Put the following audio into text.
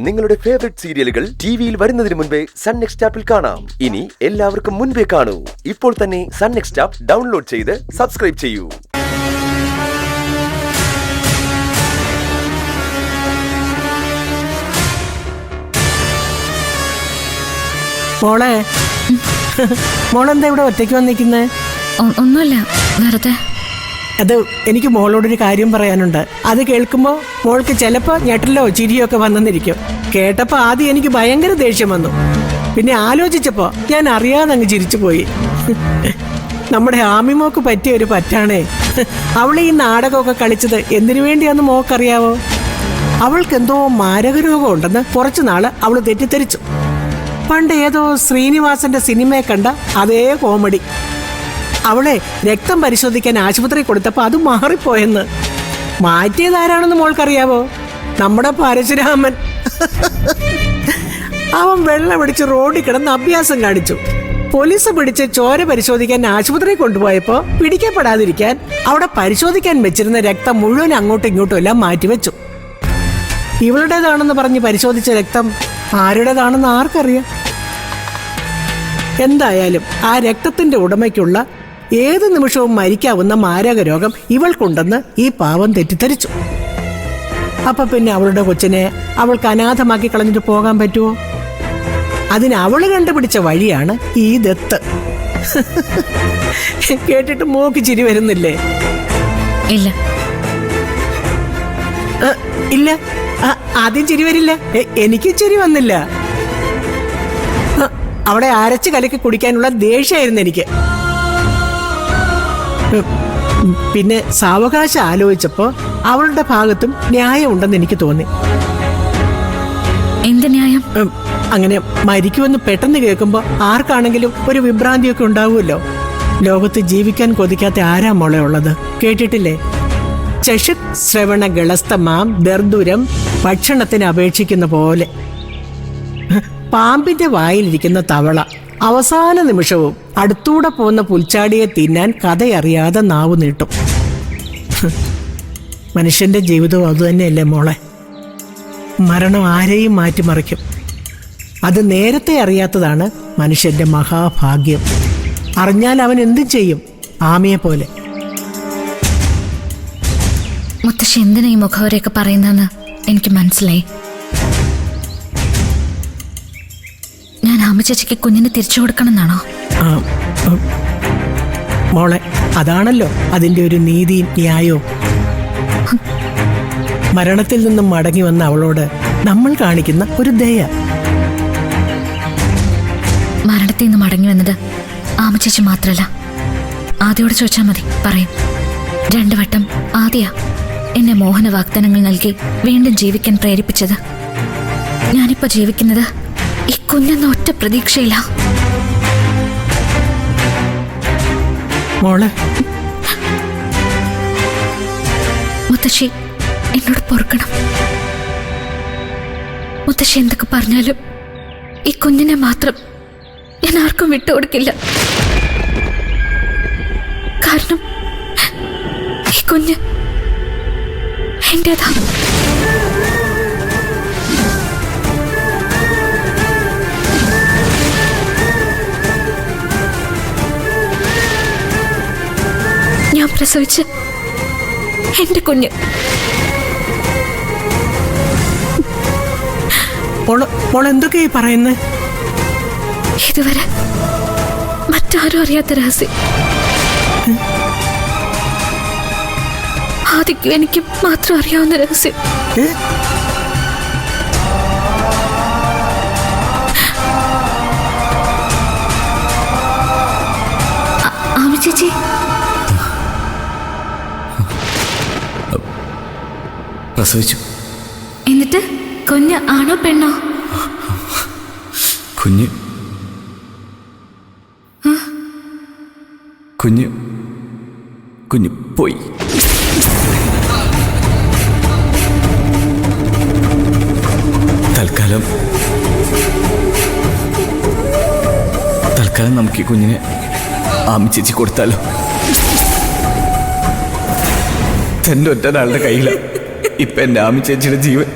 നിങ്ങളുടെ ഫേവറേറ്റ് സീരിയലുകൾ ടിവിയിൽ വരുന്നതിന് മുൻപേ സൺ നെക്സ്റ്റ് ആപ്പിൽ കാണാം. ഇനി എല്ലാവർക്കും മുൻപേ കാണൂ. ഇപ്പോൾ തന്നെ സൺ നെക്സ്റ്റ് ആപ്പ് ഡൗൺലോഡ് ചെയ്ത് സബ്സ്ക്രൈബ് ചെയ്യൂ. മോളെന്താ ഇവിടെ ഒറ്റയ്ക്ക് വന്നിരിക്കുന്നേ? ഒന്നുമില്ല, വെറുതെ. അത് എനിക്ക് മോളോടൊരു കാര്യം പറയാനുണ്ട്. അത് കേൾക്കുമ്പോ മോൾക്ക് ചിലപ്പോ ഞെട്ടലോ ചിരിയോ ഒക്കെ വന്നെന്നിരിക്കും. കേട്ടപ്പോ ആദ്യം എനിക്ക് ഭയങ്കര ദേഷ്യം വന്നു. പിന്നെ ആലോചിച്ചപ്പോ ഞാൻ അറിയാതെ അങ്ങ് ചിരിച്ചു പോയി. നമ്മുടെ ആമിമോക്ക് പറ്റിയ ഒരു പറ്റാണേ. അവള് ഈ നാടകമൊക്കെ കളിച്ചത് എന്തിനു വേണ്ടിയാന്ന് മോക്കറിയാവോ? അവൾക്ക് എന്തോ മാരകരോഗം ഉണ്ടെന്ന് കുറച്ചു നാള് അവള് തെറ്റിദ്ധരിച്ചു. പണ്ട് ഏതോ ശ്രീനിവാസന്റെ സിനിമയെ കണ്ട അതേ കോമഡി. അവളെ രക്തം പരിശോധിക്കാൻ ആശുപത്രി കൊടുത്തപ്പോ അത് മാറിപ്പോയെന്ന്. മാറ്റിയതാരാണെന്ന് മോൾക്കറിയാവോ? നമ്മുടെ പരശുരാമൻ. അവൻ വെള്ളമടിച്ച് റോഡിൽ കിടന്ന് അഭ്യാസം കാണിച്ചു. പോലീസ് പിടിച്ച് ചോര പരിശോധിക്കാൻ ആശുപത്രി കൊണ്ടുപോയപ്പോ പിടിക്കപ്പെടാതിരിക്കാൻ അവിടെ പരിശോധിക്കാൻ വെച്ചിരുന്ന രക്തം മുഴുവൻ അങ്ങോട്ടും ഇങ്ങോട്ടും എല്ലാം മാറ്റിവെച്ചു. ഇവളുടേതാണെന്ന് പറഞ്ഞ് പരിശോധിച്ച രക്തം ആരുടേതാണെന്ന് ആർക്കറിയാം? എന്തായാലും ആ രക്തത്തിന്റെ ഉടമയ്ക്കുള്ള ഏത് നിമിഷവും മരിക്കാവുന്ന മാരക രോഗം ഇവൾക്കുണ്ടെന്ന് ഈ പാവം തെറ്റിദ്ധരിച്ചു. അപ്പൊ പിന്നെ അവളുടെ കൊച്ചിനെ അവൾക്ക് അനാഥമാക്കി കളഞ്ഞിട്ട് പോകാൻ പറ്റുമോ? അതിന് അവള് കണ്ടുപിടിച്ച വഴിയാണ് ഈ ദത്ത്. കേട്ടിട്ട് മോക്ക് ചിരി വരുന്നില്ലേ? ഇല്ല ഇല്ല, ആദ്യം ചിരി വരില്ല. എനിക്ക് ചിരി വന്നില്ല. അവിടെ അരച്ച് കലക്കി കുടിക്കാനുള്ള ദേഷ്യമായിരുന്നു എനിക്ക്. പിന്നെ സാവകാശം ആലോചിച്ചപ്പോ അവളുടെ ഭാഗത്തും ന്യായമുണ്ടെന്ന് എനിക്ക് തോന്നി. എന്ത് ന്യായം? അങ്ങനെ മരിക്കുമെന്ന് പെട്ടെന്ന് കേൾക്കുമ്പോ ആർക്കാണെങ്കിലും ഒരു വിഭ്രാന്തിയൊക്കെ ഉണ്ടാവുമല്ലോ. ലോകത്ത് ജീവിക്കാൻ കൊതിക്കാത്ത ആരാ മോളെ ഉള്ളത്? കേട്ടിട്ടില്ലേ? ചഷുത് ശ്രവണ ഗളസ്തമാം ദർദുരം ഭക്ഷണത്തിന് അപേക്ഷിക്കുന്ന പോലെ. പാമ്പിന്റെ വായിലിരിക്കുന്ന തവള അവസാന നിമിഷവും അടുത്തൂടെ പോകുന്ന പുൽച്ചാടിയെ തിന്നാൻ കഥയറിയാതെ നാവ് നീട്ടും. മനുഷ്യന്റെ ജീവിതവും അതുതന്നെയല്ലേ മോളെ? മരണം ആരെയും മാറ്റിമറിക്കും. അത് നേരത്തെ അറിയാത്തതാണ് മനുഷ്യന്റെ മഹാഭാഗ്യം. അറിഞ്ഞാൽ അവൻ എന്തും ചെയ്യും, ആമയെ പോലെ. മുത്തശ്ശി എന്തിനാ ഈ മുഖവരെയൊക്കെ പറയുന്നതെന്ന് എനിക്ക് മനസ്സിലായി. ഞാൻ ആമ ചേച്ചിക്ക് കുഞ്ഞിനെ തിരിച്ചു കൊടുക്കണം എന്നാണോ? മോളെ, അതാണല്ലോ അതിന്റെ ഒരു നീതിയും ന്യായവും. മരണത്തിൽ നിന്നും മടങ്ങി വന്ന അവളോട് നമ്മൾ കാണിക്കുന്ന ഒരു ദയ. മരണത്തിൽ നിന്ന് മടങ്ങി വന്നത് ആമ ചേച്ചി മാത്രല്ല, ആദ്യയോട് ചോദിച്ചാൽ മതി, പറയും. 2 വട്ടം ആദ്യ എന്നെ മോഹന വാഗ്ദാനങ്ങൾ നൽകി വീണ്ടും ജീവിക്കാൻ പ്രേരിപ്പിച്ചത്. ഞാനിപ്പോ ജീവിക്കുന്നത് ഈ കുഞ്ഞെന്ന ഒറ്റ പ്രതീക്ഷയില്ല. മോളെ, മുത്തശ്ശി എന്നോട് പൊറുക്കണം. മുത്തശ്ശി എന്തൊക്കെ പറഞ്ഞാലും ഈ കുഞ്ഞിനെ മാത്രം ഞാൻ ആർക്കും വിട്ടുകൊടുക്കില്ല. കാരണം ഈ കുഞ്ഞ് എന്റേതാ. ഞാൻ പ്രസവിച്ച് എന്റെ കുഞ്ഞ്. എന്തൊക്കെയാ പറയുന്നത്? ഇതുവരെ മറ്റാരും അറിയാത്ത രഹസ്യം. ആദ്യം എനിക്ക് മാത്രം അറിയാവുന്ന രഹസ്യം. ആമി ചേച്ചി, പ്രസവിച്ചു. എന്നിട്ട് കുഞ്ഞ് ആണോ പെണ്ണോ? കുഞ്ഞ് കുഞ്ഞ് കുഞ്ഞ് പോയി. തൽക്കാലം നമുക്ക് ഈ കുഞ്ഞിനെ ആമി ചേച്ചി കൊടുത്താലോ? തന്റെ ഒറ്റ ഒരാളുടെ കയ്യിലാണ് ഇപ്പൊ എന്റെ ആമി ചേച്ചിയുടെ ജീവൻ.